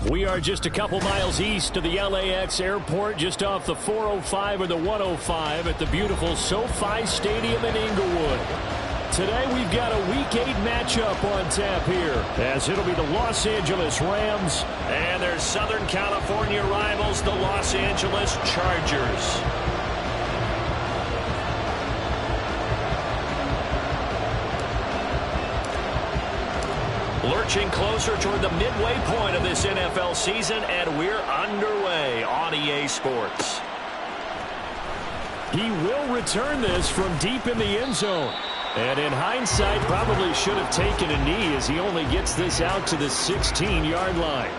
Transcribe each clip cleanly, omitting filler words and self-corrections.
We are just a couple miles east of the LAX airport, just off the 405 or the 105 at the beautiful SoFi Stadium in Inglewood. Today we've got a Week 8 matchup on tap here, as it'll be the Los Angeles Rams and their Southern California rivals, the Los Angeles Chargers. Lurching closer toward the midway point of this NFL season, and we're underway on EA Sports. He will return this from deep in the end zone. And in hindsight, probably should have taken a knee as he only gets this out to the 16-yard line.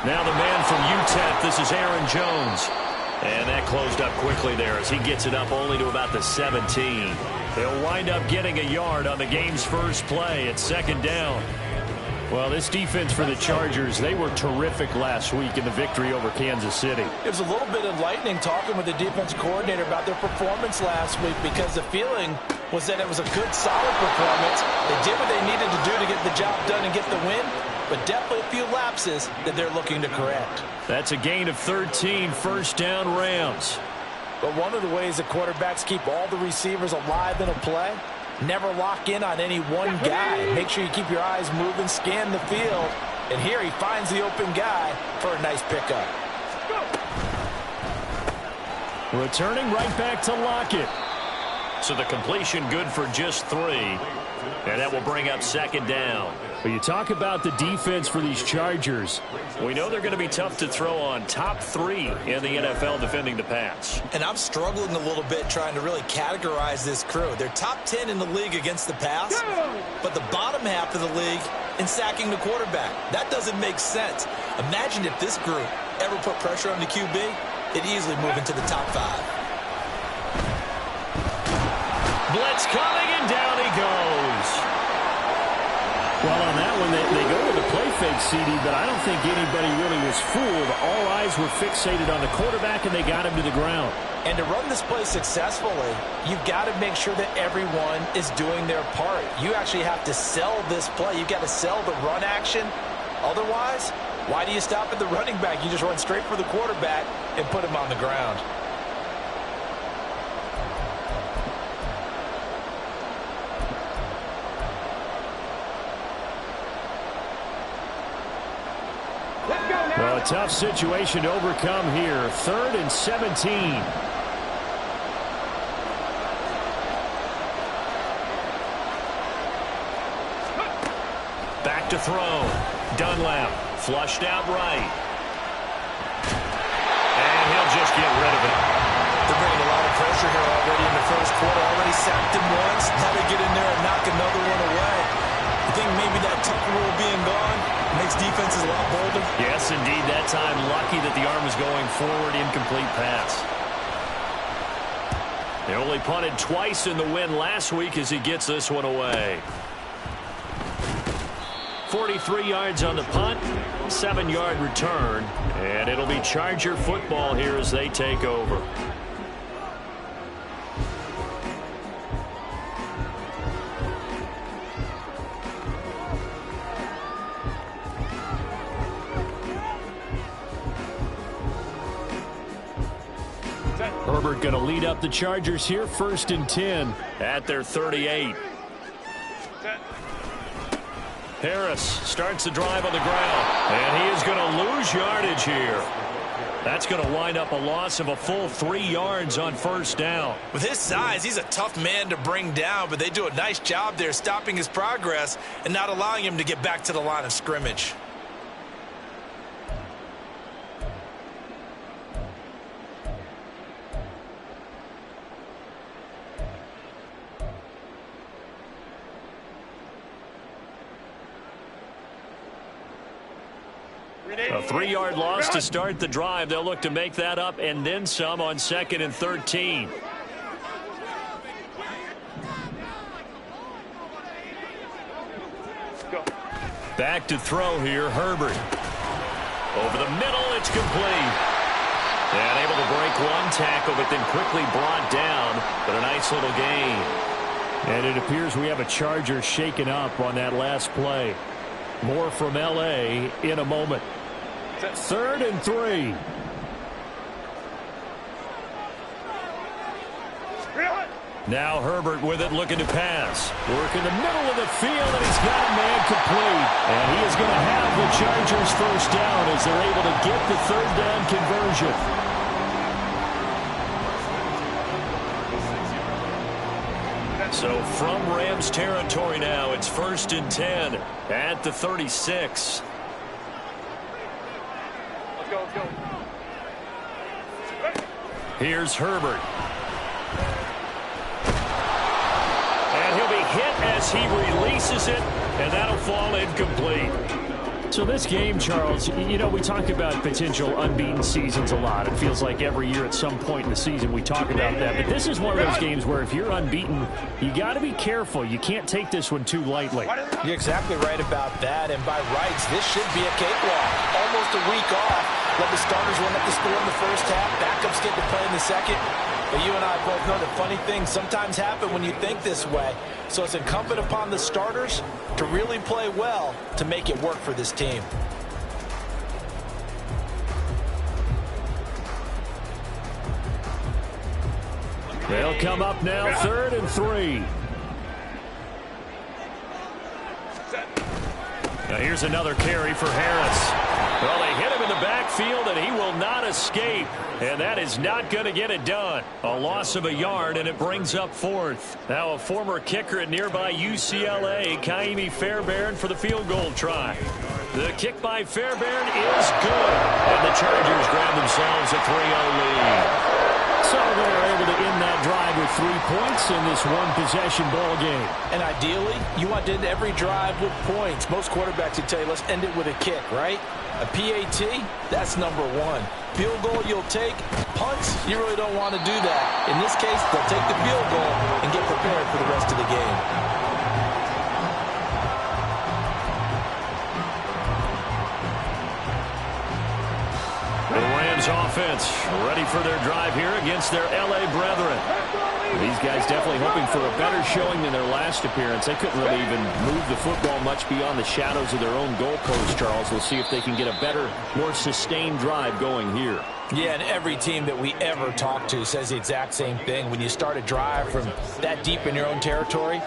Now the man from UTEP, this is Aaron Jones. And that closed up quickly there as he gets it up only to about the 17. They'll wind up getting a yard on the game's first play at second down. Well, this defense for the Chargers, they were terrific last week in the victory over Kansas City. It was a little bit enlightening talking with the defense coordinator about their performance last week, because the feeling was that it was a good, solid performance. They did what they needed to do to get the job done and get the win, but definitely a few lapses that they're looking to correct. That's a gain of 13, first down Rams. But one of the ways that quarterbacks keep all the receivers alive in a play, never lock in on any one guy. Make sure you keep your eyes moving, scan the field, and here he finds the open guy for a nice pickup. Returning right back to Lockett. So the completion good for just 3. And that will bring up second down. But you talk about the defense for these Chargers. We know they're going to be tough to throw on. Top 3 in the NFL defending the pass. And I'm struggling a little bit trying to really categorize this crew. They're top 10 in the league against the pass, but the bottom half of the league in sacking the quarterback. That doesn't make sense. Imagine if this group ever put pressure on the QB, it'd easily move into the top 5. Blitz coming, and down he goes. Well, on that one, they go with a play fake, CD, but I don't think anybody really was fooled. All eyes were fixated on the quarterback, and they got him to the ground. And to run this play successfully, you've got to make sure that everyone is doing their part. You actually have to sell this play. You've got to sell the run action. Otherwise, why do you stop at the running back? You just run straight for the quarterback and put him on the ground. Well, a tough situation to overcome here. 3rd and 17. Back to throw. Dunlap flushed out right. And he'll just get rid of it. They're bringing a lot of pressure here already in the first quarter. Already sacked him once. How to get in there and knock another one away. I think maybe that tuck rule being gone makes defenses a lot bolder. Yes, indeed. That time, lucky that the arm was going forward. Incomplete pass. They only punted twice in the win last week as he gets this one away. 43 yards on the punt, 7-yard return, and it'll be Charger football here as they take over. Herbert going to lead up the Chargers here, 1st and 10 at their 38. Harris starts the drive on the ground, and he is going to lose yardage here. That's going to wind up a loss of a full 3 yards on first down. With his size, he's a tough man to bring down, but they do a nice job there stopping his progress and not allowing him to get back to the line of scrimmage. A 3-yard loss to start the drive. They'll look to make that up and then some on 2nd and 13. Back to throw here, Herbert. Over the middle, it's complete. And able to break one tackle, but then quickly brought down. But a nice little gain. And it appears we have a Charger shaken up on that last play. More from L.A. in a moment. 3rd and 3. Now Herbert with it, looking to pass. Work in the middle of the field, and he's got a man complete. And he is going to have the Chargers first down as they're able to get the 3rd down conversion. So from Rams territory now, it's 1st and 10 at the 36. Let's go. Here's Herbert. And he'll be hit as he releases it, and that'll fall incomplete. So this game, Charles, you know, we talk about potential unbeaten seasons a lot. It feels like every year at some point in the season we talk about that. But this is one of those games where if you're unbeaten, you got to be careful. You can't take this one too lightly. You're exactly right about that. And by rights, this should be a cakewalk. Almost a week off. Let the starters run up the score in the first half. Backups get to play in the second. But you and I both know that funny things sometimes happen when you think this way. So it's incumbent upon the starters to really play well to make it work for this team. They'll come up now, 3rd and 3. Now here's another carry for Harris. Well, they hit him in the backfield, and he will not escape. And that is not going to get it done. A loss of a yard, and it brings up 4th. Now a former kicker at nearby UCLA, Kaimi Fairbairn, for the field goal try. The kick by Fairbairn is good. And the Chargers grab themselves a 3-0 lead. So they're able to end that drive with 3 points in this one-possession ball game. And ideally, you want to end every drive with points. Most quarterbacks would tell you, let's end it with a kick, right? A PAT, that's number 1. Field goal you'll take. Punts, you really don't want to do that. In this case, they'll take the field goal and get prepared for the rest of the game. The Rams offense ready for their drive here against their L.A. brethren. These guys definitely hoping for a better showing than their last appearance. They couldn't really even move the football much beyond the shadows of their own goalpost, Charles. We'll see if they can get a better, more sustained drive going here. Yeah, and every team that we ever talk to says the exact same thing. When you start a drive from that deep in your own territory,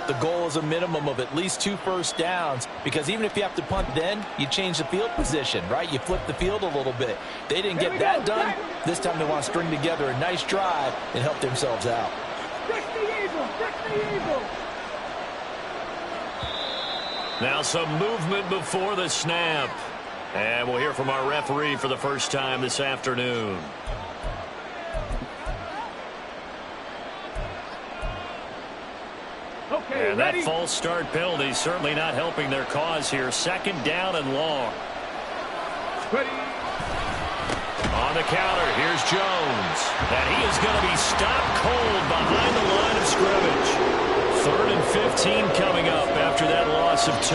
the goal is a minimum of at least 2 first downs, because even if you have to punt then, you change the field position, right? You flip the field a little bit. They didn't get that done. This time they want to string together a nice drive and help themselves out. Now some movement before the snap. And we'll hear from our referee for the first time this afternoon. And that false start penalty certainly not helping their cause here. 2nd down and long. On the counter, here's Jones. And he is going to be stopped cold behind the line of scrimmage. 3rd and 15 coming up after that loss of 2.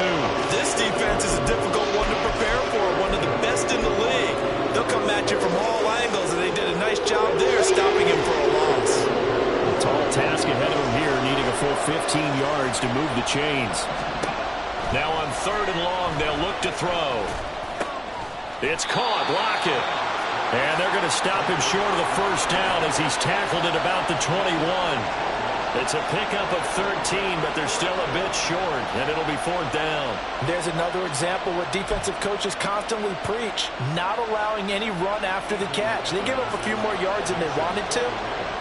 This defense is a difficult one to prepare for, one of the best in the league. They'll come at you from all angles, and they did a nice job there stopping him for a loss. A tall task ahead of him here, needing a full 15 yards to move the chains. Now on 3rd and long, they'll look to throw. It's caught, Lockett. And they're going to stop him short of the first down as he's tackled at about the 21. It's a pickup of 13, but they're still a bit short, and it'll be 4th down. There's another example what defensive coaches constantly preach, not allowing any run after the catch. They gave up a few more yards than they wanted to,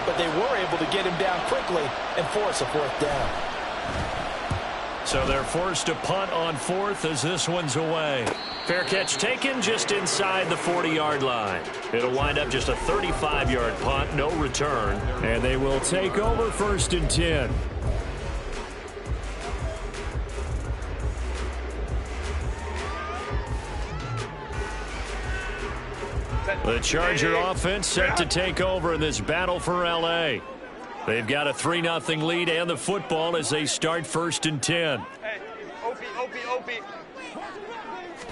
but they were able to get him down quickly and force a 4th down. So they're forced to punt on 4th as this one's away. Fair catch taken just inside the 40-yard line. It'll wind up just a 35-yard punt, no return. And they will take over 1st and 10. The Charger offense set to take over in this battle for L.A. They've got a 3-0 lead and the football as they start 1st and 10. Opie.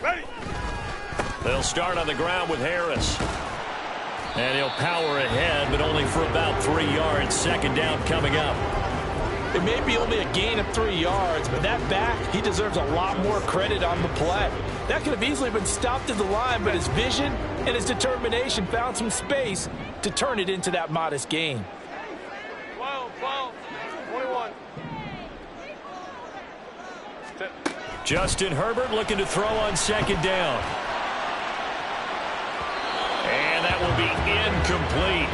Ready. They'll start on the ground with Harris. And he'll power ahead, but only for about 3 yards. 2nd down coming up. It may be only a gain of 3 yards, but that back, he deserves a lot more credit on the play. That could have easily been stopped at the line, but his vision and his determination found some space to turn it into that modest gain. 12, 21. Justin Herbert looking to throw on 2nd down. And that will be incomplete.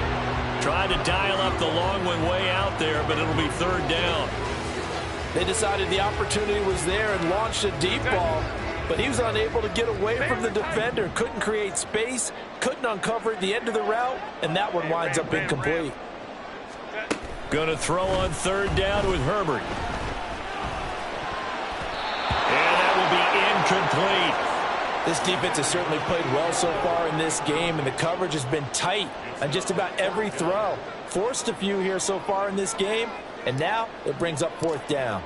Trying to dial up the long one way out there, but it'll be 3rd down. They decided the opportunity was there and launched a deep ball, but he was unable to get away from the defender, couldn't create space, couldn't uncover at the end of the route, and that one winds up incomplete. Going to throw on 3rd down with Herbert. And that will be incomplete. This defense has certainly played well so far in this game, and the coverage has been tight on just about every throw. Forced a few here so far in this game, and now it brings up 4th down.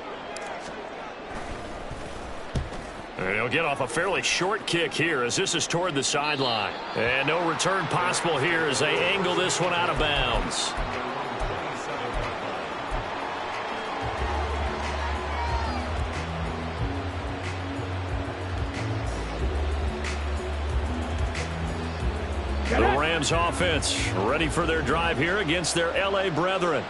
And he'll get off a fairly short kick here as this is toward the sideline. And no return possible here as they angle this one out of bounds. The Rams offense ready for their drive here against their L.A. brethren.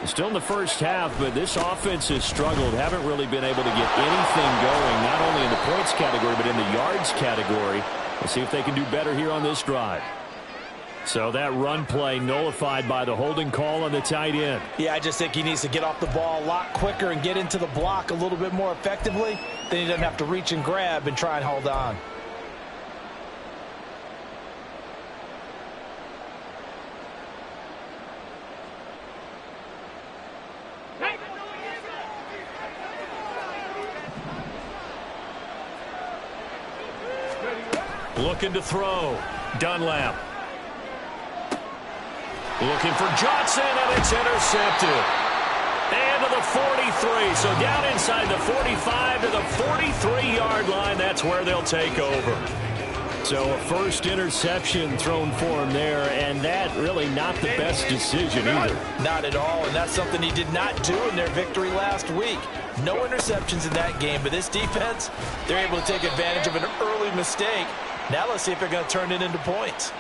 Still in the first half, but this offense has struggled. Haven't really been able to get anything going, not only in the points category, but in the yards category. We'll see if they can do better here on this drive. So that run play nullified by the holding call on the tight end. Yeah, I just think he needs to get off the ball a lot quicker and get into the block a little bit more effectively. Then he doesn't have to reach and grab and try and hold on. Looking to throw. Dunlap. Looking for Johnson, and it's intercepted. And to the 43. So down inside the 45 to the 43-yard line. That's where they'll take over. So a first interception thrown for him there, and that really not the best decision either. Not at all, and that's something he did not do in their victory last week. No interceptions in that game, but this defense, they're able to take advantage of an early mistake. Now let's see if they're going to turn it into points.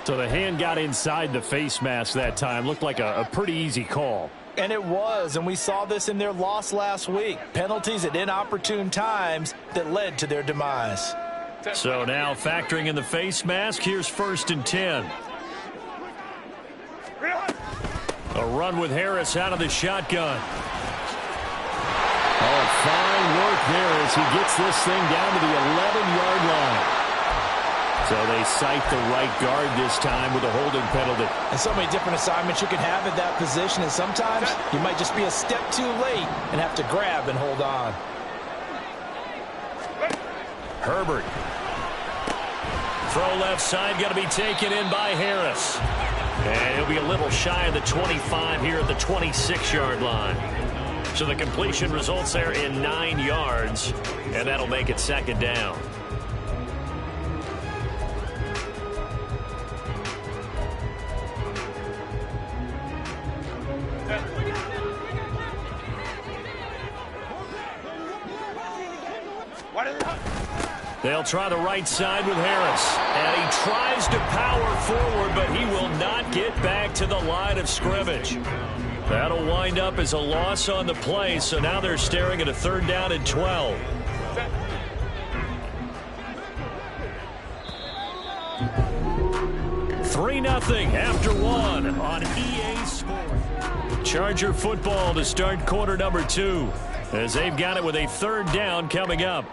So the hand got inside the face mask that time. Looked like a pretty easy call. And it was, and we saw this in their loss last week. Penalties at inopportune times that led to their demise. So now factoring in the face mask, here's 1st and 10. A run with Harris out of the shotgun. Oh, fine work there as he gets this thing down to the 11-yard line. So they cite the right guard this time with a holding penalty. And so many different assignments you can have at that position, and sometimes you might just be a step too late and have to grab and hold on. Herbert. Throw left side, going to be taken in by Harris. And he'll be a little shy of the 25 here at the 26-yard line. So the completion results there in 9 yards, and that'll make it 2nd down. They'll try the right side with Harris. And he tries to power forward, but he will not get back to the line of scrimmage. That'll wind up as a loss on the play, so now they're staring at a 3rd down and 12. Set. 3-0 after 1 on EA Sports. Charger football to start quarter number 2 as they've got it with a 3rd down coming up.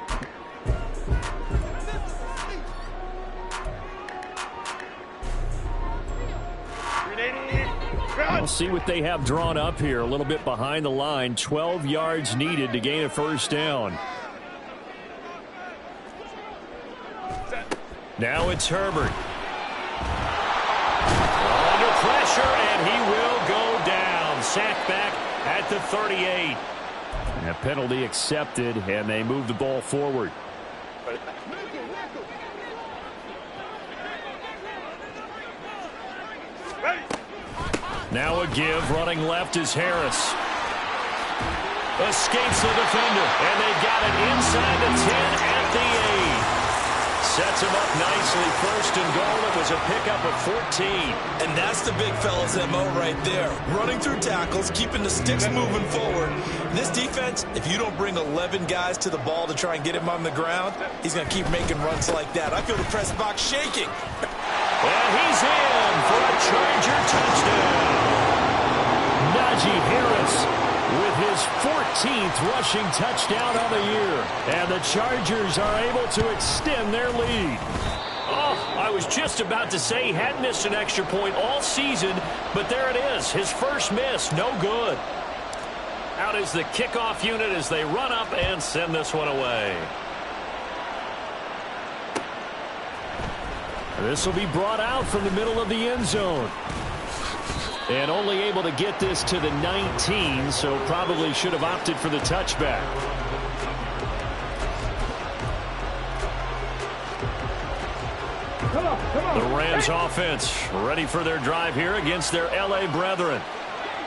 We'll see what they have drawn up here. A little bit behind the line. 12 yards needed to gain a 1st down. Now it's Herbert. Under pressure, and he will go down. Sacked back at the 38. And a penalty accepted, and they move the ball forward. Now a give. Running left is Harris. Escapes the defender, and they got it inside the 10 at the 8. Sets him up nicely. 1st and goal. It was a pickup of 14. And that's the big fella's MO right there. Running through tackles, keeping the sticks moving forward. This defense, if you don't bring 11 guys to the ball to try and get him on the ground, he's going to keep making runs like that. I feel the press box shaking. And he's in for a Charger touchdown. Najee Harris with his 14th rushing touchdown on the year. And the Chargers are able to extend their lead. Oh, I was just about to say he hadn't missed an extra point all season, but there it is. His first miss, no good. Out is the kickoff unit as they run up and send this one away. This will be brought out from the middle of the end zone. And only able to get this to the 19, so probably should have opted for the touchback. The Rams offense ready for their drive here against their L.A. brethren.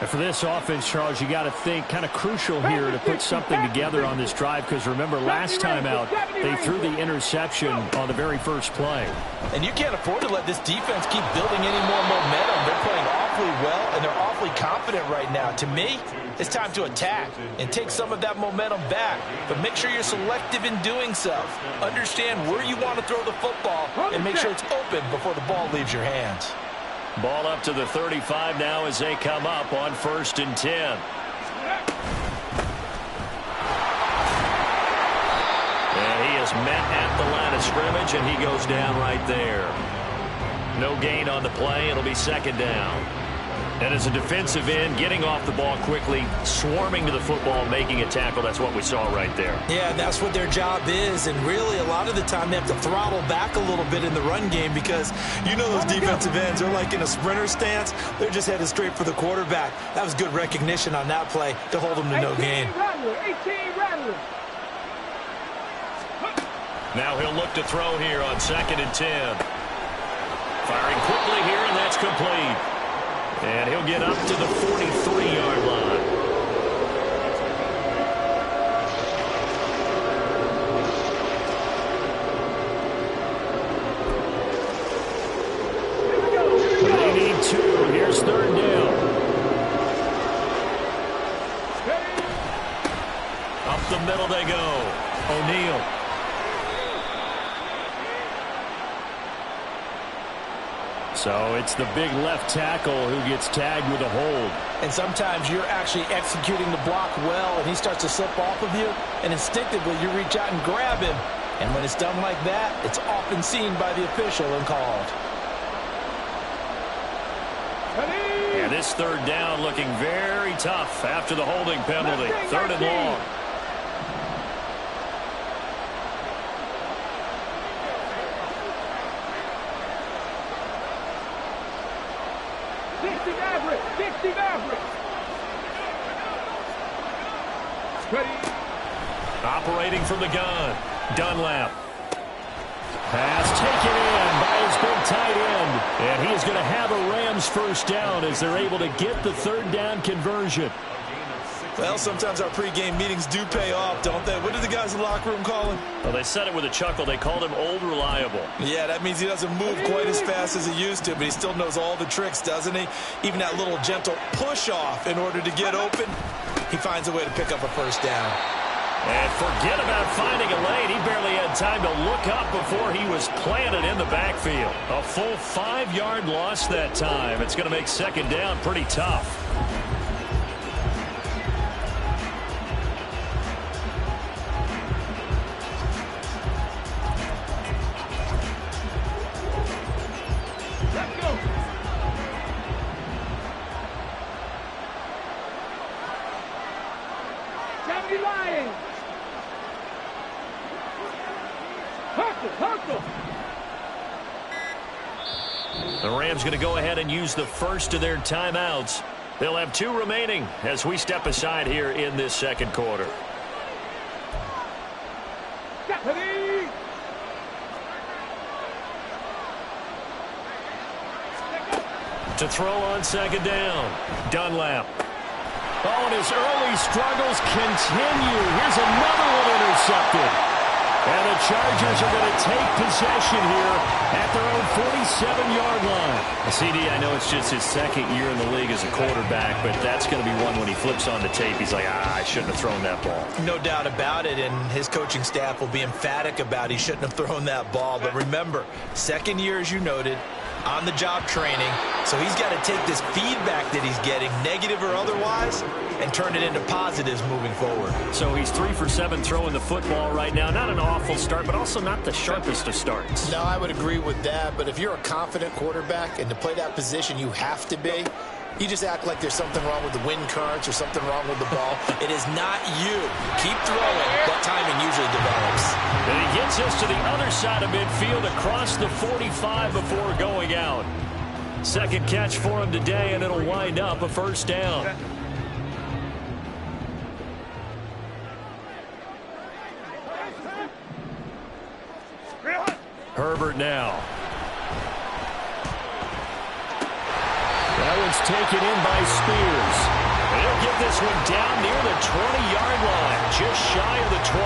And for this offense, Charles, you got to think kind of crucial here to put something together on this drive, because remember last time out they threw the interception on the very first play. And you can't afford to let this defense keep building any more momentum. They're playing awfully well, and they're awfully confident right now. To me, it's time to attack and take some of that momentum back. But make sure you're selective in doing so. Understand where you want to throw the football and make sure it's open before the ball leaves your hands. Ball up to the 35 now as they come up on 1st and 10. And he is met at the line of scrimmage, and he goes down right there. No gain on the play. It'll be 2nd down. And as a defensive end, getting off the ball quickly, swarming to the football, making a tackle, that's what we saw right there. Yeah, that's what their job is. And really, a lot of the time, they have to throttle back a little bit in the run game, because you know those defensive ends are like in a sprinter stance. They're just headed straight for the quarterback. That was good recognition on that play to hold them to no gain. Now he'll look to throw here on 2nd and 10. Firing quickly here, and that's complete. And he'll get up to the 43-yard line. They need 2. Here's 3rd down. Up the middle they go. O'Neal. So it's the big left tackle who gets tagged with a hold. And sometimes you're actually executing the block well, and he starts to slip off of you, and instinctively you reach out and grab him. And when it's done like that, it's often seen by the official and called. And this 3rd down looking very tough after the holding penalty. 3rd and long. Operating from the gun, Dunlap. Pass taken in by his big tight end. And he is going to have a Rams 1st down as they're able to get the 3rd down conversion. Well, sometimes our pregame meetings do pay off, don't they? What did the guys in the locker room call him? Well, they said it with a chuckle. They called him Old Reliable. Yeah, that means he doesn't move quite as fast as he used to, but he still knows all the tricks, doesn't he? Even that little gentle push-off in order to get open, he finds a way to pick up a first down. And forget about finding a lane. He barely had time to look up before he was planted in the backfield. A full 5-yard loss that time. It's going to make second down pretty tough. The Rams going to go ahead and use the first of their timeouts. They'll have 2 remaining as we step aside here in this second quarter. To throw on second down, Dunlap. Oh, and his early struggles continue. Here's another one intercepted. And the Chargers are going to take possession here at their own 47-yard line. CD, I know it's just his second year in the league as a quarterback, but that's going to be one when he flips on the tape. He's like, I shouldn't have thrown that ball. No doubt about it, and his coaching staff will be emphatic about he shouldn't have thrown that ball. But remember, second year, as you noted, on-the-job training. So he's got to take this feedback that he's getting, negative or otherwise, and turn it into positives moving forward. So he's 3 for 7 throwing the football right now. Not an awful start, but also not the sharpest of starts. No, I would agree with that. But if you're a confident quarterback and to play that position you have to be, you just act like there's something wrong with the wind currents or something wrong with the ball. It is not you. Keep throwing. That timing usually develops. And he gets us to the other side of midfield across the 45 before going out. Second catch for him today, and it'll wind up a first down. Herbert now. That one's taken in by Spears. And he'll get this one down near the 20-yard line, just shy of the 20.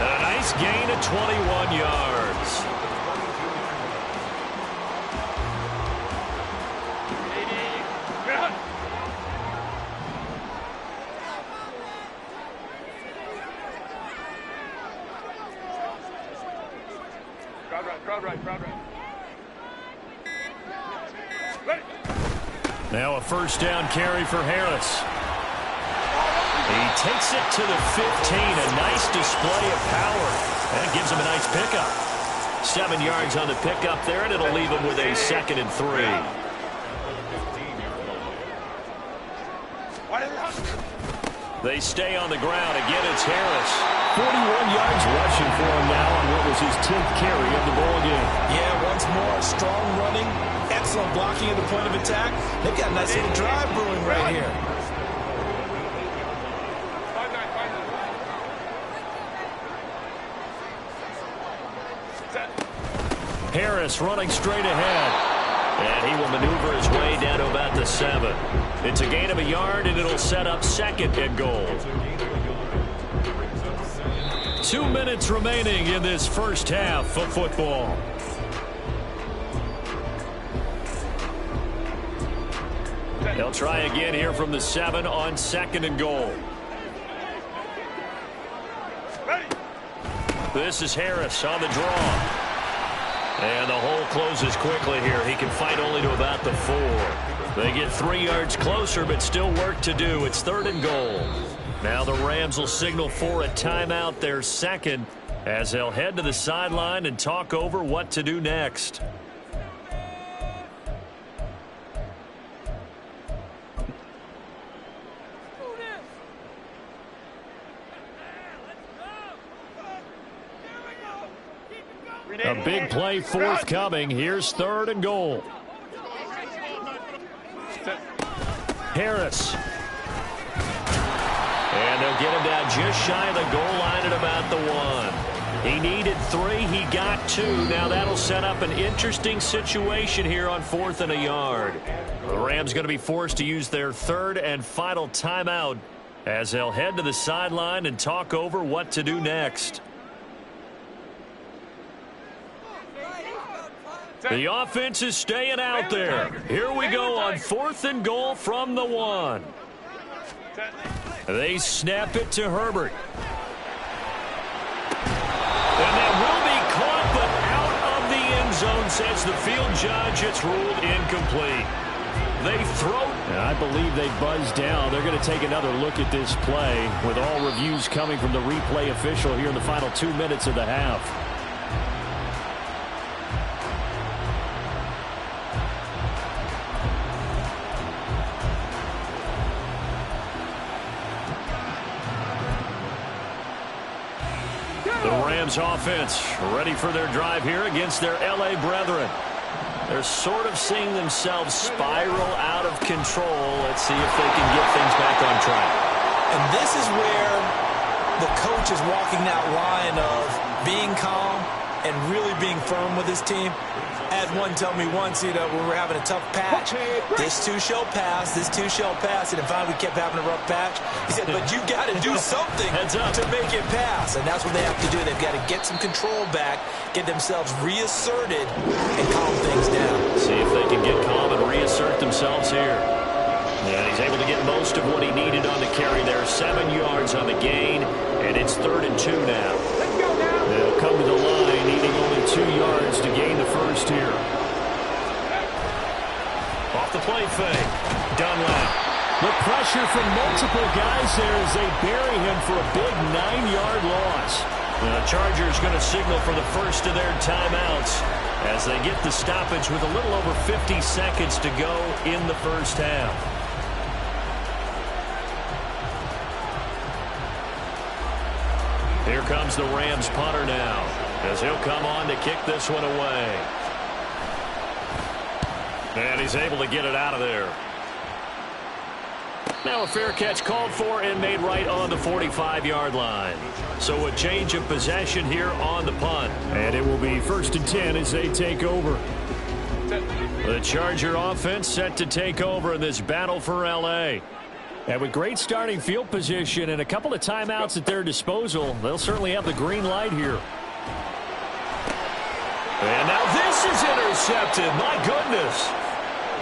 And a nice gain of 21 yards. Crowd right. Now a first down carry for Harris. He takes it to the 15. A nice display of power. That gives him a nice pickup. 7 yards on the pickup there, and it'll leave him with a 2nd and 3. They stay on the ground. Again, it's Harris. 41 yards rushing for him now on what was his 10th carry of the ball game. Yeah, once more, strong running, excellent blocking at the point of attack. They've got a nice little drive brewing right here. Harris running straight ahead. And he will maneuver his way down to about the 7. It's a gain of a yard, and it'll set up 2nd and goal. 2 minutes remaining in this first half of football. They'll try again here from the 7 on 2nd and goal. This is Harris on the draw. And the hole closes quickly here. He can fight only to about the 4. They get 3 yards closer, but still work to do. It's 3rd and goal. Now the Rams will signal for a timeout, their 2nd, as they'll head to the sideline and talk over what to do next. A big play forthcoming. Here's 3rd and goal. Harris. And they'll get him down just shy of the goal line at about the 1. He needed 3. He got 2. Now that'll set up an interesting situation here on 4th and a yard. The Rams going to be forced to use their 3rd and final timeout as they'll head to the sideline and talk over what to do next. The offense is staying out there. Here we go on 4th and goal from the 1. They snap it to Herbert. And that will be caught, but out of the end zone, says the field judge. It's ruled incomplete. They throw. And I believe they buzzed down. They're going to take another look at this play with all reviews coming from the replay official here in the final 2 minutes of the half. The Rams offense ready for their drive here against their L.A. brethren. They're sort of seeing themselves spiral out of control. Let's see if they can get things back on track. And this is where the coach is walking that line of being calm and really being firm with his team. I had one tell me once, we were having a tough patch. This too shall pass. This too shall pass. And finally we kept having a rough patch. He said, but you got to do something to make it pass. And that's what they have to do. They've got to get some control back, get themselves reasserted, and calm things down. See if they can get calm and reassert themselves here. And he's able to get most of what he needed on the carry there. 7 yards on the gain, and it's 3rd and 2 now. They'll come to the line, needing only 2 yards to gain the first here. Off the play fake. Dunlap. The pressure from multiple guys there as they bury him for a big 9-yard loss. The Chargers going to signal for the first of their timeouts as they get the stoppage with a little over 50 seconds to go in the first half. Here comes the Rams punter now as he'll come on to kick this one away. And he's able to get it out of there. Now a fair catch called for and made right on the 45-yard line. So a change of possession here on the punt. And it will be 1st and 10 as they take over. The Charger offense set to take over in this battle for L.A. And with great starting field position and a couple of timeouts at their disposal, they'll certainly have the green light here. And now this is intercepted. My goodness.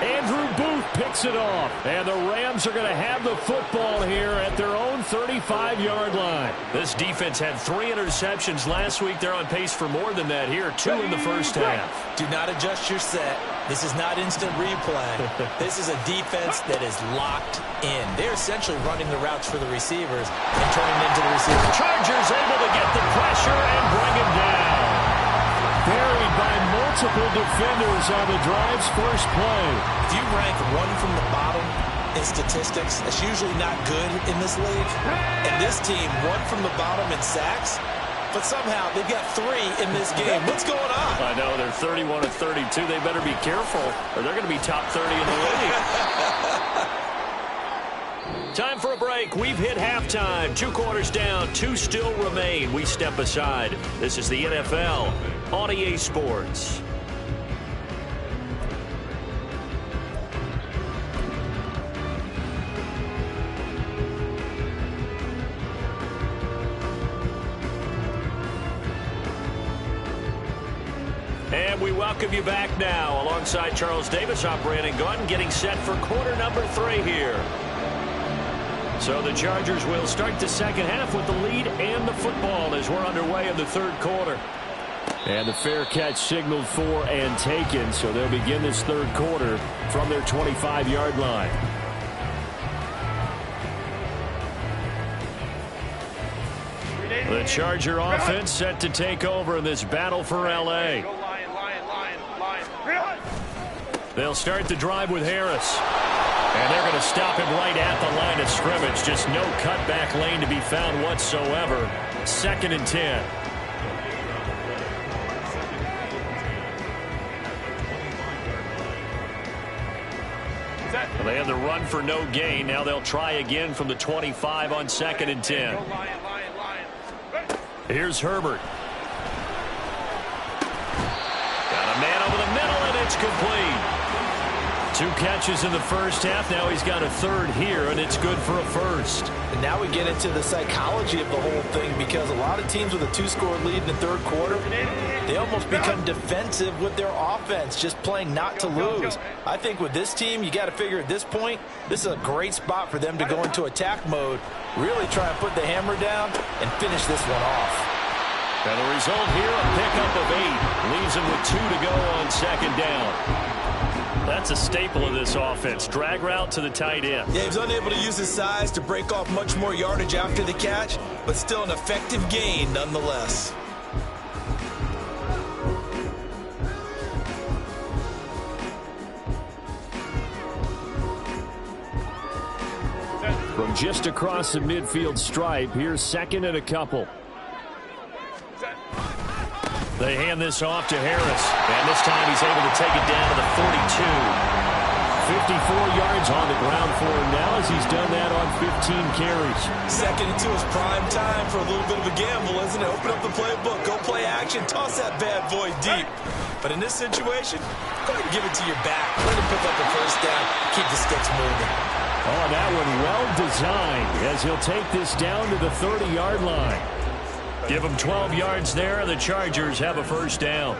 Andrew Booth picks it off. And the Rams are going to have the football here at their own 35-yard line. This defense had 3 interceptions last week. They're on pace for more than that here. 2 in the first half. Do not adjust your set. This is not instant replay. This is a defense that is locked in. They're essentially running the routes for the receivers and turning them into the receivers. Chargers able to get the pressure and bring him down. Buried by multiple defenders on the drive's first play. If you rank 1 from the bottom in statistics, that's usually not good in this league. And this team, 1 from the bottom in sacks, but somehow they've got 3 in this game. What's going on? I know, they're 31 of 32. They better be careful, or they're going to be top 30 in the league. Time for a break. We've hit halftime. 2 quarters down, 2 still remain. We step aside. This is the NFL on EA Sports. And we welcome you back now. Alongside Charles Davis, I'm Brandon Gaudin, getting set for quarter number 3 here. So the Chargers will start the second half with the lead and the football as we're underway in the 3rd quarter. And the fair catch signaled for and taken, so they'll begin this 3rd quarter from their 25-yard line. The Charger offense set to take over in this battle for L.A. They'll start the drive with Harris. And they're going to stop him right at the line of scrimmage. Just no cutback lane to be found whatsoever. 2nd and 10. Well, they had the run for no gain. Now they'll try again from the 25 on 2nd and 10. Here's Herbert. Got a man over the middle, and it's complete. 2 catches in the first half. Now he's got a third here, and it's good for a first. And now we get into the psychology of the whole thing, because a lot of teams with a 2-score lead in the third quarter, they almost become defensive with their offense, just playing not to lose. I think with this team, you got to figure at this point, this is a great spot for them to go into attack mode, really try and put the hammer down and finish this one off. And the result here, a pickup of 8. Leaves him with 2 to go on second down. That's a staple of this offense. Drag route to the tight end. Yeah, he was unable to use his size to break off much more yardage after the catch, but still an effective gain nonetheless. From just across the midfield stripe, here's second and a couple. They hand this off to Harris, and this time he's able to take it down to the 42. 54 yards on the ground for him now, as he's done that on 15 carries. Second into his prime time for a little bit of a gamble, isn't it? Open up the playbook, go play action, toss that bad boy deep. But in this situation, go ahead and give it to your back. Let him pick up the first down, keep the sticks moving. Oh, that one well designed, as he'll take this down to the 30-yard line. Give them 12 yards there, and the Chargers have a first down.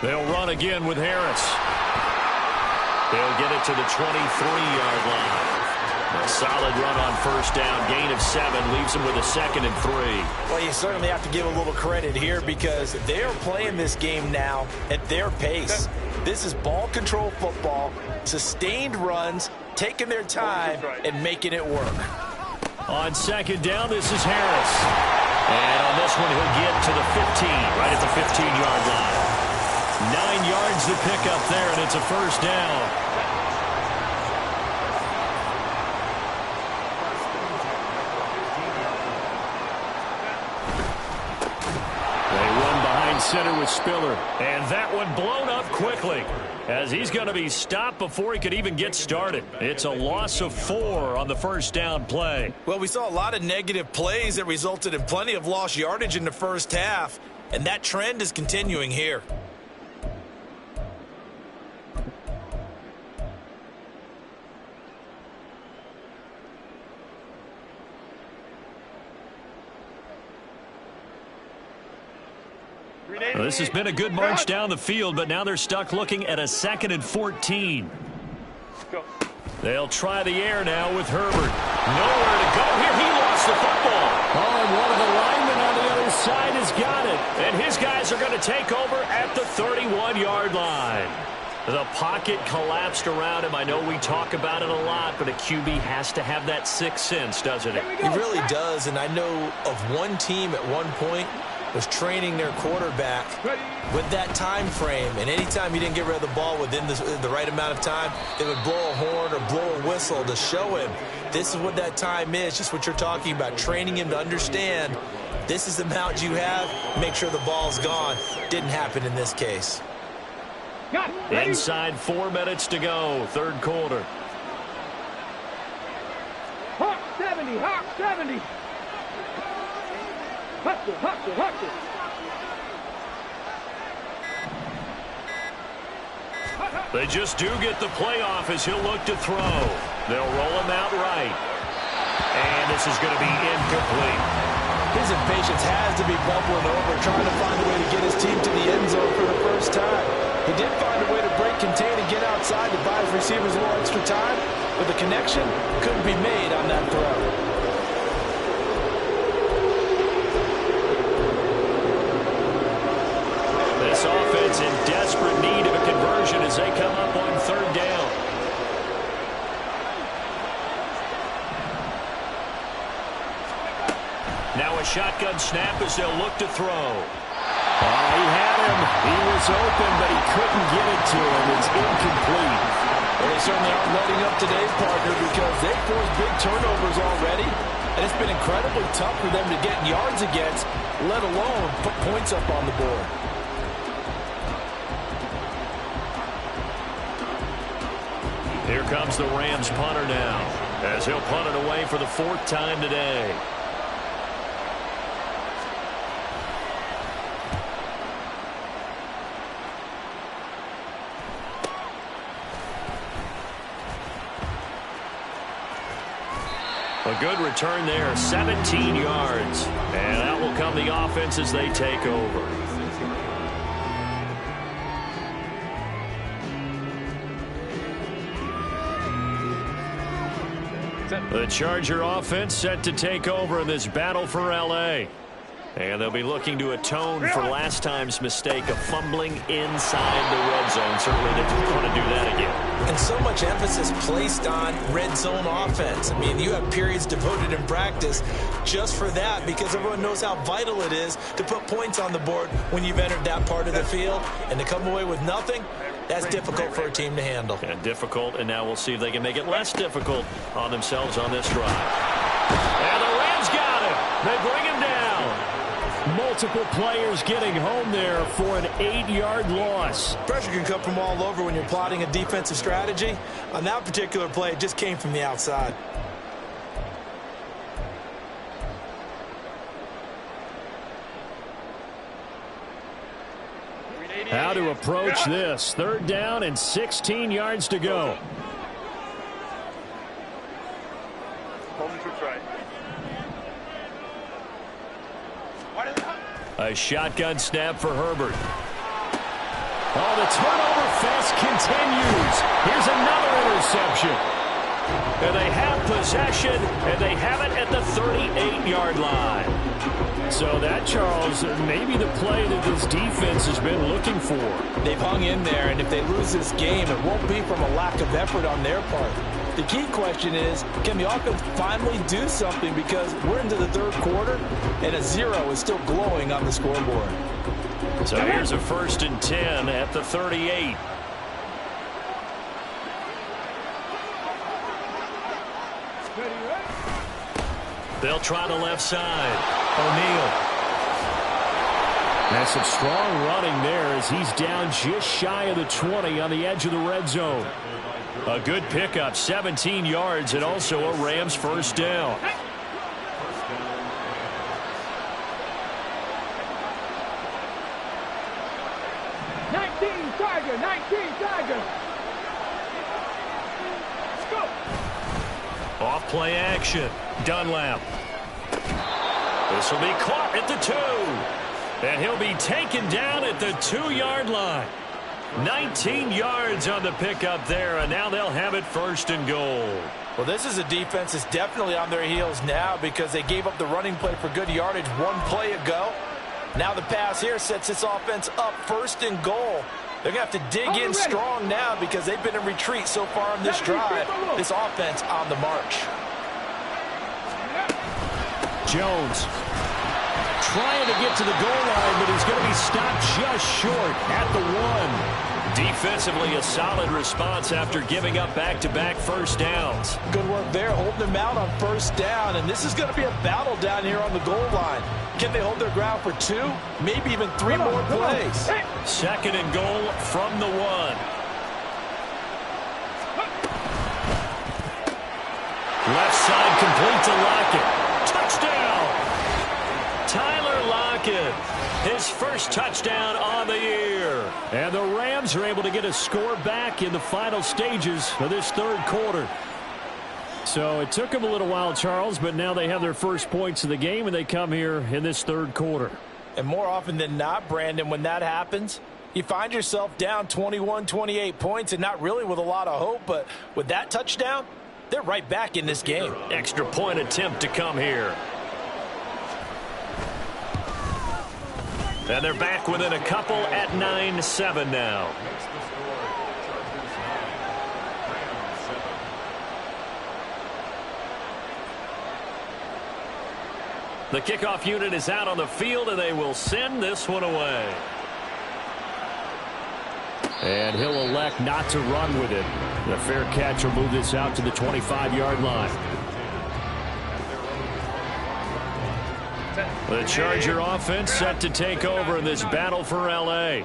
They'll run again with Harris. They'll get it to the 23-yard line. A solid run on first down. Gain of 7 leaves them with a 2nd and 3. Well, you certainly have to give a little credit here, because they're playing this game now at their pace. This is ball control football, sustained runs, taking their time and making it work. On second down, this is Harris. And on this one, he'll get to the 15, right at the 15-yard line. 9 yards to pick up there, and it's a first down. Center with Spiller, and that one blown up quickly, as he's going to be stopped before he could even get started. It's a loss of 4 on the first down play. Well, we saw a lot of negative plays that resulted in plenty of lost yardage in the first half, and that trend is continuing here. Well, this has been a good march down the field, but now they're stuck looking at a 2nd and 14. They'll try the air now with Herbert. Nowhere to go here. He lost the football. Oh, and one of the linemen on the other side has got it. And his guys are going to take over at the 31-yard line. The pocket collapsed around him. I know we talk about it a lot, but a QB has to have that sixth sense, doesn't it? He really does, and I know of one team at one point was training their quarterback with that time frame, and anytime you didn't get rid of the ball within the right amount of time, they would blow a horn or blow a whistle to show him this is what that time is, just what you're talking about, training him to understand this is the amount you have, make sure the ball's gone. Didn't happen in this case. Inside 4 minutes to go, third quarter. Hawk 70, Hawk 70. Hustle, hustle, hustle. They just do get the playoff as he'll look to throw. They'll roll him out right. And this is going to be incomplete. His impatience has to be bubbling over, trying to find a way to get his team to the end zone for the first time. He did find a way to break, contain, and get outside to buy his receivers a little extra time, but the connection couldn't be made on that throw. This offense in desperate need of a conversion as they come up on third down. Now a shotgun snap as they'll look to throw. He had him. He was open, but he couldn't get it to him. It's incomplete. Well, they certainly aren't letting up today's partner, because they've forced big turnovers already, and it's been incredibly tough for them to get yards against, let alone put points up on the board. Here comes the Rams punter now, as he'll punt it away for the 4th time today. A good return there, 17 yards. And out will come the offense as they take over. The Charger offense set to take over in this battle for L.A. And they'll be looking to atone for last time's mistake of fumbling inside the red zone. Certainly they don't want to do that again. And so much emphasis placed on red zone offense. I mean, you have periods devoted in practice just for that because everyone knows how vital it is to put points on the board when you've entered that part of the field. And to come away with nothing, that's difficult for a team to handle. And difficult, and now we'll see if they can make it less difficult on themselves on this drive. And the Rams got him. They bring him down. Multiple players getting home there for an 8-yard loss. Pressure can come from all over when you're plotting a defensive strategy. On that particular play, it just came from the outside. How to approach this. 3rd down and 16 yards to go. A shotgun snap for Herbert. Oh, the turnover fest continues. Here's another interception. And they have possession, and they have it at the 38-yard line. So that, Charles, maybe the play that this defense has been looking for. They've hung in there, and if they lose this game, it won't be from a lack of effort on their part. The key question is, can the offense finally do something, because we're into the 3rd quarter, and a 0 is still glowing on the scoreboard. So here's a 1st and 10 at the 38. They'll try the left side. O'Neal. That's some strong running there as he's down just shy of the 20 on the edge of the red zone. A good pickup, 17 yards, and also a Rams 1st down. Off play action. Dunlap. This will be caught at the 2. And he'll be taken down at the 2-yard line. 19 yards on the pickup there, and now they'll have it 1st and goal. Well, this is a defense that's definitely on their heels now because they gave up the running play for good yardage 1 play ago. Now the pass here sets this offense up 1st and goal. They're going to have to dig in strong now because they've been in retreat so far on this drive. This offense on the march. Jones trying to get to the goal line, but he's going to be stopped just short at the 1. Defensively, a solid response after giving up back-to-back 1st downs. Good work there, holding them out on 1st down, and this is going to be a battle down here on the goal line. Can they hold their ground for 2, maybe even 3 more plays? 2nd and goal from the 1. Left side complete to Lockett. Touchdown! Tyler Lockett, his 1st touchdown on the year. And the Rams are able to get a score back in the final stages of this 3rd quarter. So it took them a little while, Charles, but now they have their first points of the game, and they come here in this 3rd quarter. And more often than not, Brandon, when that happens, you find yourself down 21, 28 points, and not really with a lot of hope, but with that touchdown, they're right back in this game. Extra point attempt to come here. And they're back within a couple at 9-7 now. The kickoff unit is out on the field, and they will send this one away. And he'll elect not to run with it. The fair catch will move this out to the 25-yard line. The Charger offense set to take over in this battle for L.A.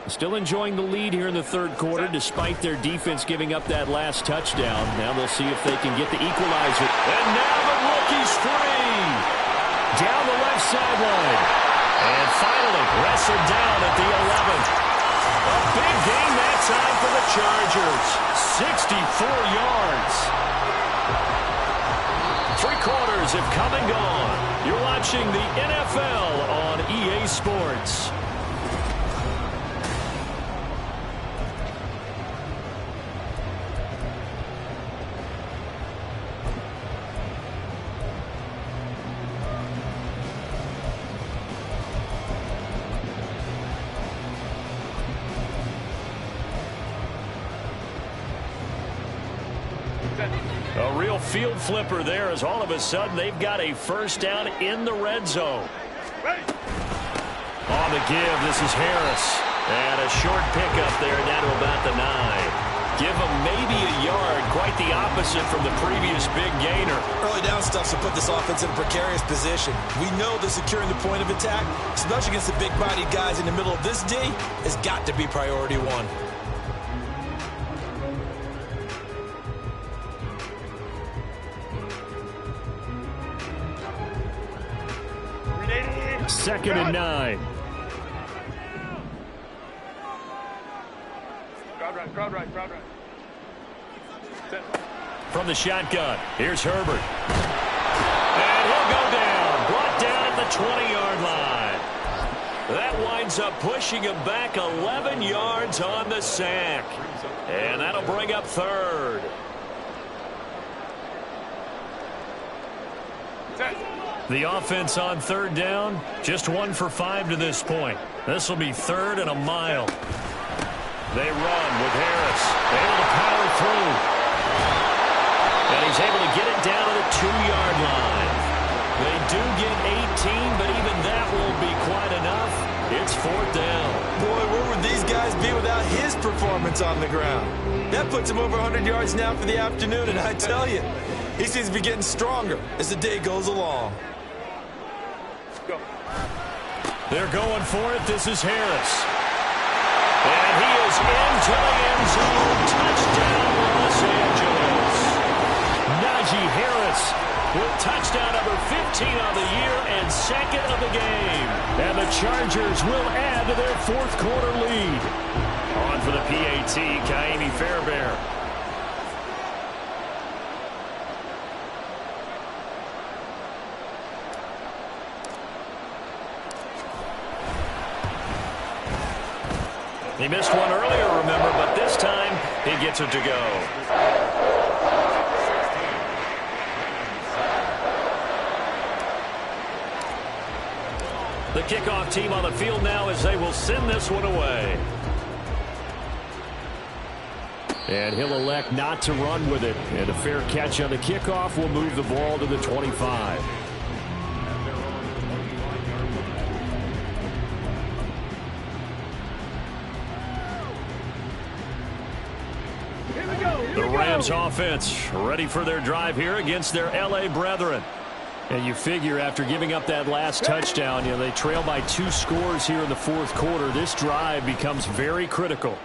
Still enjoying the lead here in the 3rd quarter despite their defense giving up that last touchdown. Now they'll see if they can get the equalizer. And now the rookie's free. Down the left sideline. And finally wrestled down at the 11th. A big game that time for the Chargers. 64 yards. players have come and gone. You're watching the NFL on EA Sports. A real field flipper there as all of a sudden they've got a first down in the red zone. On the give, this is Harris. And a short pickup there down to about the 9. Give him maybe a yard, quite the opposite from the previous big gainer. Early down stuff to put this offense in a precarious position. We know that securing the point of attack, especially against the big-bodied guys in the middle of this D, has got to be priority one. Second and 9. Crowd right. From the shotgun, here's Herbert. And he'll go down. Brought down at the 20-yard line. That winds up pushing him back 11 yards on the sack. And that'll bring up third. The offense on third down, just 1 for 5 to this point. This will be third and a mile. They run with Harris, able to power through. And he's able to get it down to the 2-yard line. They do get 18, but even that won't be quite enough. It's fourth down. Boy, where would these guys be without his performance on the ground? That puts him over 100 yards now for the afternoon, and I tell you, he seems to be getting stronger as the day goes along. They're going for it. This is Harris. And he is into the end zone. Touchdown, Los Angeles. Najee Harris with touchdown number 15 on the year and second of the game. And the Chargers will add to their fourth quarter lead. On for the PAT, Kaimi Fairbairn. He missed one earlier, remember, but this time he gets it to go. The kickoff team on the field now as they will send this one away. And he'll elect not to run with it. And a fair catch on the kickoff will move the ball to the 25. The Rams offense ready for their drive here against their L.A. brethren. And you figure after giving up that last touchdown, they trail by 2 scores here in the fourth quarter. This drive becomes very critical.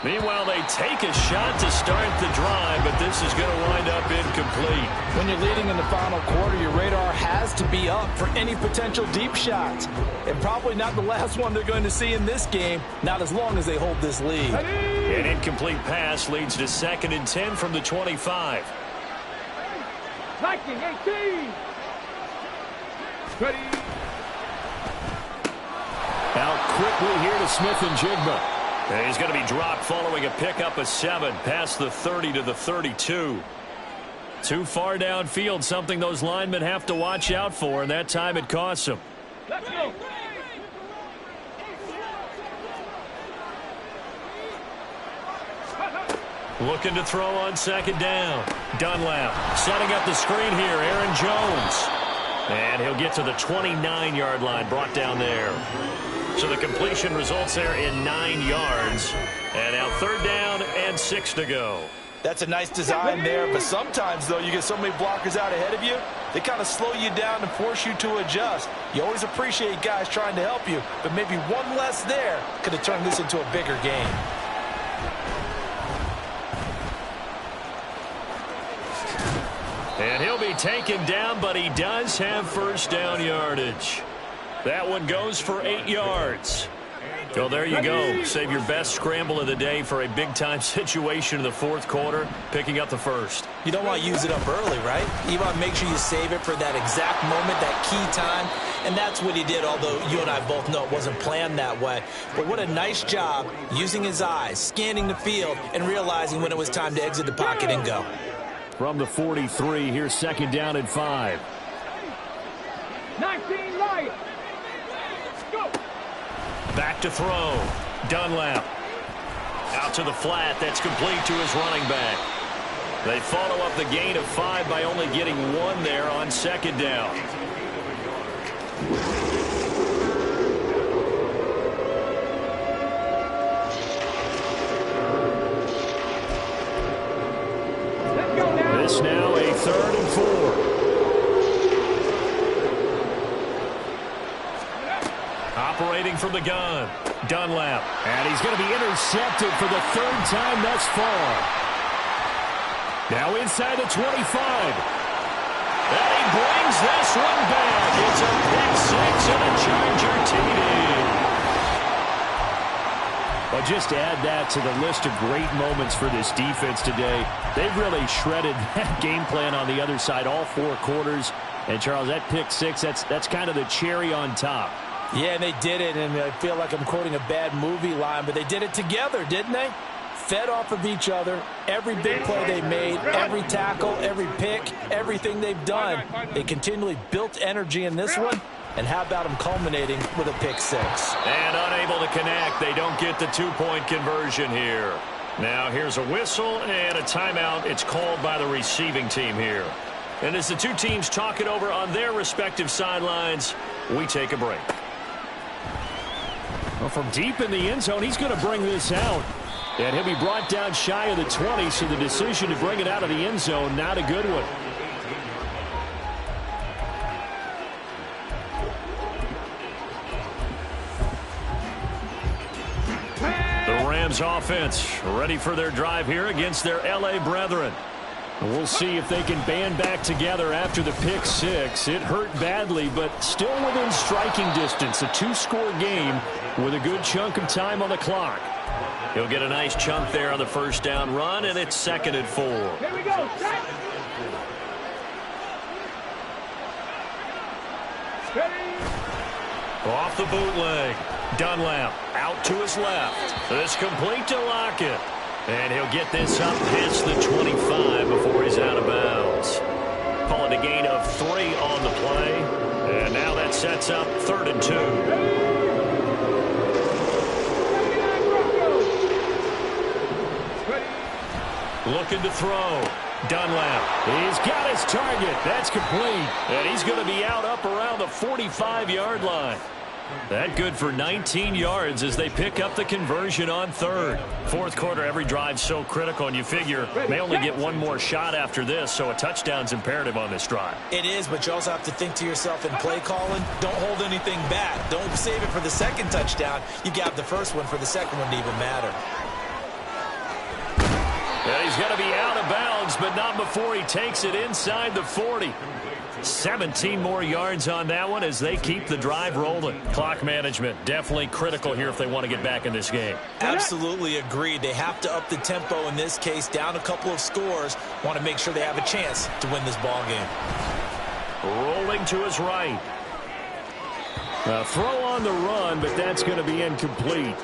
Meanwhile, they take a shot to start the drive, but this is going to wind up incomplete. When you're leading in the final quarter, your radar has to be up for any potential deep shots. And probably not the last one they're going to see in this game, not as long as they hold this lead. An incomplete pass leads to 2nd and 10 from the 25. 19, 18. Ready. Out quickly here to Smith and Jigba. And he's going to be dropped following a pickup of 7 past the 30 to the 32. Too far downfield, something those linemen have to watch out for, and that time it costs them. Let's go. Looking to throw on 2nd down. Dunlap setting up the screen here. Aaron Jones. And he'll get to the 29-yard line, brought down there. So the completion results there in 9 yards. And now 3rd down and 6 to go. That's a nice design there, but sometimes, though, you get so many blockers out ahead of you, they kind of slow you down and force you to adjust. You always appreciate guys trying to help you, but maybe one less there could have turned this into a bigger game. And he'll be taken down, but he does have first down yardage. That one goes for 8 yards. Well, there you go. Save your best scramble of the day for a big-time situation in the fourth quarter, picking up the first. You don't want to use it up early, right? You want to make sure you save it for that exact moment, that key time. And that's what he did, although you and I both know it wasn't planned that way. But what a nice job using his eyes, scanning the field, and realizing when it was time to exit the pocket and go. From the 43, here's second down and 5. 19 right. Go. Back to throw. Dunlap. Out to the flat. That's complete to his running back. They follow up the gain of 5 by only getting 1 there on second down. This now a 3rd and 4. Operating from the gun, Dunlap. And he's going to be intercepted for the 3rd time thus far. Now inside the 25. And he brings this one back. It's a pick 6 and a Charger TD. Well, just add that to the list of great moments for this defense today. They've really shredded that game plan on the other side all 4 quarters. And, Charles, that pick 6, that's kind of the cherry on top. Yeah, and they did it, and I feel like I'm quoting a bad movie line, but they did it together, didn't they? Fed off of each other, every big play they made, every tackle, every pick, everything they've done. They continually built energy in this one, and how about them culminating with a pick 6? And unable to connect, they don't get the 2-point conversion here. Now here's a whistle and a timeout. It's called by the receiving team here. And as the two teams talk it over on their respective sidelines, we take a break. Well, from deep in the end zone, he's going to bring this out. And he'll be brought down shy of the 20, so the decision to bring it out of the end zone, not a good one. The Rams offense ready for their drive here against their L.A. brethren. We'll see if they can band back together after the pick 6. It hurt badly, but still within striking distance. A 2-score game with a good chunk of time on the clock. He'll get a nice chunk there on the first down run, and it's 2nd and 4. Here we go. Set. Off the bootleg. Dunlap out to his left. This complete to Lockett. And he'll get this up past the 25 before he's out of bounds. Call it a gain of 3 on the play. And now that sets up 3rd and 2. Looking to throw. Dunlap. He's got his target. That's complete. And he's going to be out up around the 45-yard line. That good for 19 yards as they pick up the conversion on 3rd. Fourth quarter, every drive so critical, and you figure may only get one more shot after this, so a touchdown's imperative on this drive. It is, but you also have to think to yourself in play calling, don't hold anything back. Don't save it for the second touchdown. You got the first one for the second one to even matter. And he's going to be out of bounds, but not before he takes it inside the 40. 17 more yards on that one as they keep the drive rolling. Clock management definitely critical here if they want to get back in this game. Absolutely agreed. They have to up the tempo in this case, down a couple of scores. Want to make sure they have a chance to win this ball game. Rolling to his right. A throw on the run, but that's going to be incomplete.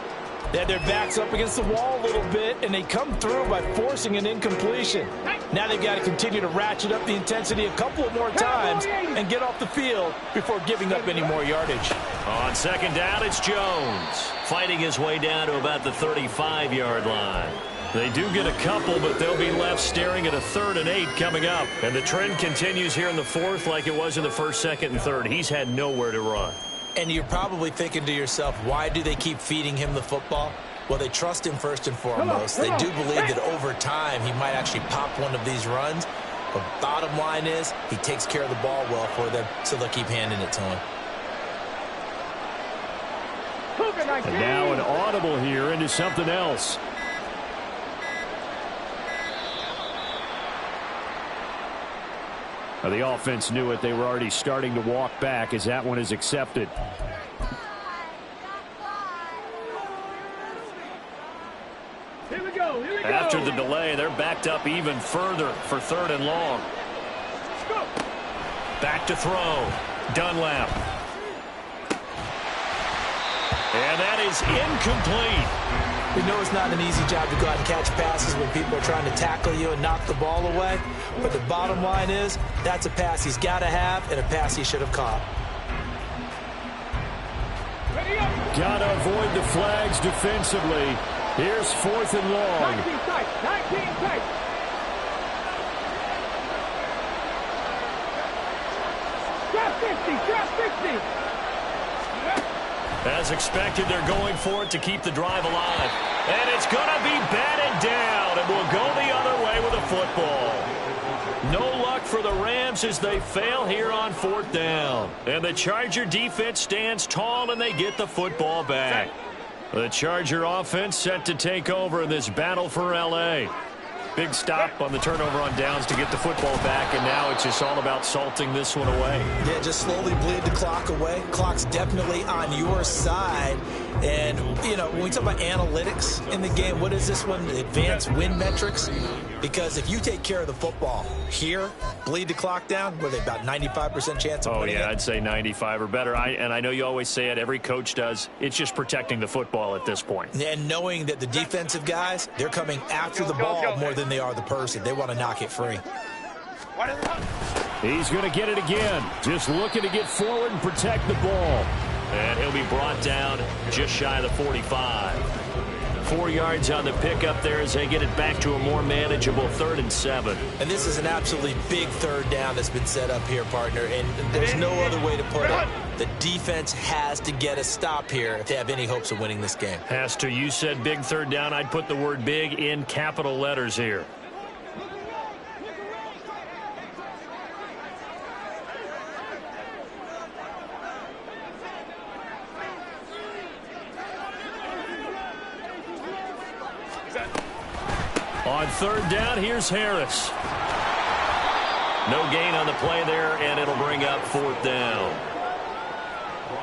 They had their backs up against the wall a little bit, and they come through by forcing an incompletion. Now they've got to continue to ratchet up the intensity a couple of more times and get off the field before giving up any more yardage. On second down, it's Jones fighting his way down to about the 35-yard line. They do get a couple, but they'll be left staring at a 3rd and 8 coming up. And the trend continues here in the 4th like it was in the 1st, 2nd, and 3rd. He's had nowhere to run. And you're probably thinking to yourself, why do they keep feeding him the football? Well, they trust him first and foremost. They do believe that over time he might actually pop one of these runs. But bottom line is he takes care of the ball well for them, so they'll keep handing it to him. And now an audible here into something else. The offense knew it. They were already starting to walk back as that one is accepted. Here we go. Here we go. After the delay, they're backed up even further for 3rd and long. Go. Back to throw. Dunlap. And that is incomplete. We know it's not an easy job to go out and catch passes when people are trying to tackle you and knock the ball away. But the bottom line is, that's a pass he's got to have and a pass he should have caught. Ready up. Gotta avoid the flags defensively. Here's 4th and long. 19 tight. 19 tight. Drop 50. Drop 50. As expected, they're going for it to keep the drive alive. And it's going to be batted down, and will go the other way with a football. No luck for the Rams as they fail here on 4th down. And the Charger defense stands tall, and they get the football back. The Charger offense set to take over in this battle for L.A. Big stop on the turnover on downs to get the football back, and now it's just all about salting this one away. Yeah, just slowly bleed the clock away. Clock's definitely on your side. And, you know, when we talk about analytics in the game, what is this one? Advanced win metrics? Because if you take care of the football here, bleed the clock down, were they about 95% chance of winning it? I'd say 95 or better. And I know you always say it, every coach does. It's just protecting the football at this point. And knowing that the defensive guys, they're coming after the ball more than they are the person. They want to knock it free. He's going to get it again. Just looking to get forward and protect the ball. And he'll be brought down just shy of the 45. 4 yards on the pickup there as they get it back to a more manageable 3rd and 7. And this is an absolutely big 3rd down that's been set up here, partner. And there's no other way to put it. The defense has to get a stop here if they have any hopes of winning this game. Has to. You said big 3rd down. I'd put the word big in capital letters here. On 3rd down, here's Harris. No gain on the play there, and it'll bring up 4th down.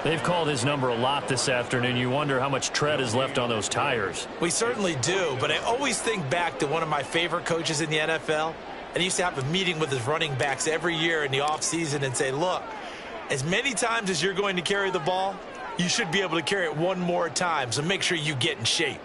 They've called his number a lot this afternoon. You wonder how much tread is left on those tires. We certainly do, but I always think back to one of my favorite coaches in the NFL. And he used to have a meeting with his running backs every year in the offseason and say, look, as many times as you're going to carry the ball, you should be able to carry it one more time, so make sure you get in shape.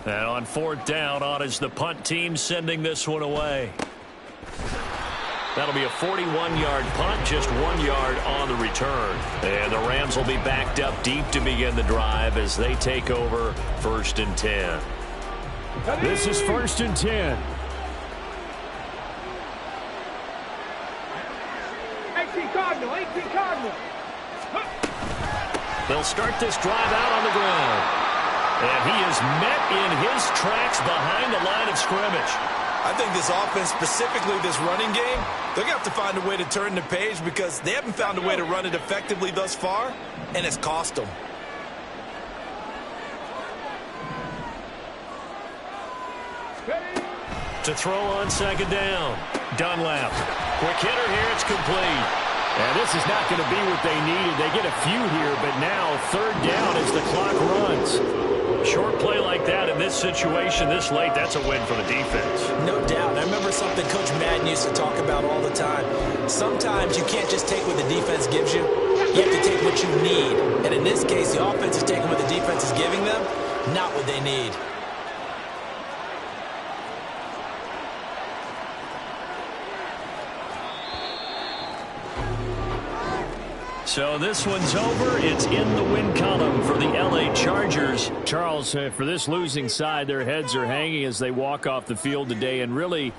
And on 4th down, on is the punt team sending this one away. That'll be a 41-yard punt, just 1 yard on the return. And the Rams will be backed up deep to begin the drive as they take over 1st and 10. This is 1st and 10. 18 Cardinal. 18 Cardinal. They'll start this drive out on the ground. And he is met in his tracks behind the line of scrimmage. I think this offense, specifically this running game, they're going to have to find a way to turn the page because they haven't found a way to run it effectively thus far, and it's cost them. To throw on 2nd down. Dunlap. Quick hitter here. It's complete. And this is not going to be what they needed. They get a few here, but now 3rd down as the clock runs. Short play like that in this situation this late, that's a win for the defense. No doubt. I remember something Coach Madden used to talk about all the time. Sometimes you can't just take what the defense gives you. You have to take what you need. And in this case, the offense is taking what the defense is giving them, not what they need. So this one's over. It's in the win column for the L.A. Chargers. Charles, for this losing side, their heads are hanging as they walk off the field today, and really